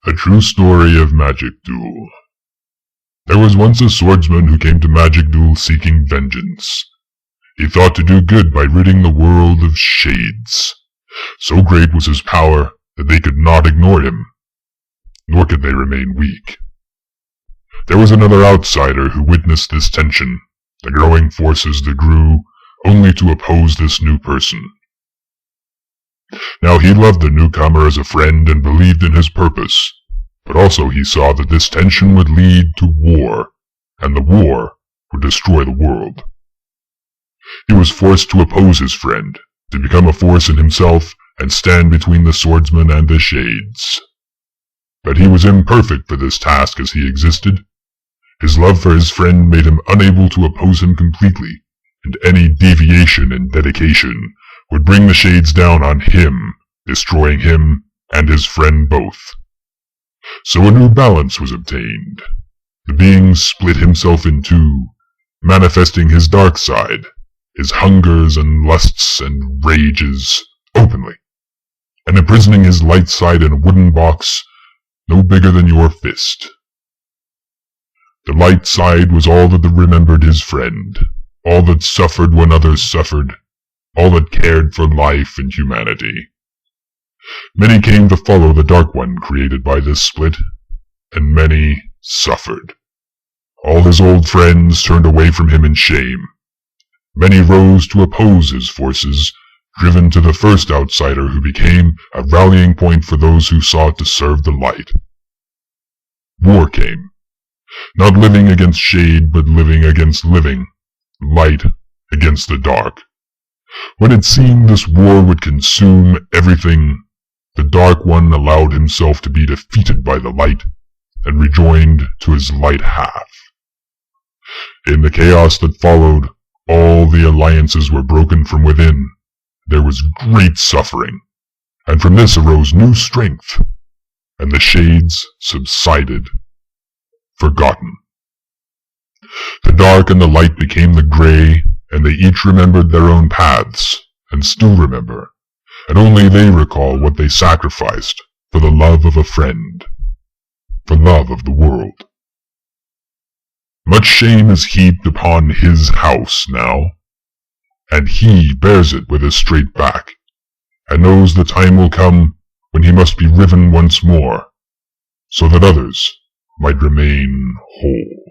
A true story of Magic Duel. There was once a swordsman who came to Magic Duel seeking vengeance. He thought to do good by ridding the world of shades. So great was his power that they could not ignore him, nor could they remain weak. There was another outsider who witnessed this tension, the growing forces that grew, only to oppose this new person. Now he loved the newcomer as a friend and believed in his purpose, but also he saw that this tension would lead to war, and the war would destroy the world. He was forced to oppose his friend, to become a force in himself and stand between the swordsman and the shades. But he was imperfect for this task as he existed. His love for his friend made him unable to oppose him completely, and any deviation in dedication would bring the shades down on him, destroying him and his friend both. So a new balance was obtained. The being split himself in two, manifesting his dark side, his hungers and lusts and rages, openly, and imprisoning his light side in a wooden box no bigger than your fist. The light side was all that remembered his friend, all that suffered when others suffered, all that cared for life and humanity. Many came to follow the Dark One created by this split, and many suffered. All his old friends turned away from him in shame. Many rose to oppose his forces, driven to the first outsider who became a rallying point for those who sought to serve the light. War came, not living against shade, but living against living, light against the dark. When it seemed this war would consume everything, the Dark One allowed himself to be defeated by the light, and rejoined to his light half. In the chaos that followed, all the alliances were broken from within. There was great suffering, and from this arose new strength, and the shades subsided, forgotten. The dark and the light became the gray, and they each remembered their own paths, and still remember, and only they recall what they sacrificed for the love of a friend, for love of the world. Much shame is heaped upon his house now, and he bears it with a straight back, and knows the time will come when he must be riven once more, so that others might remain whole.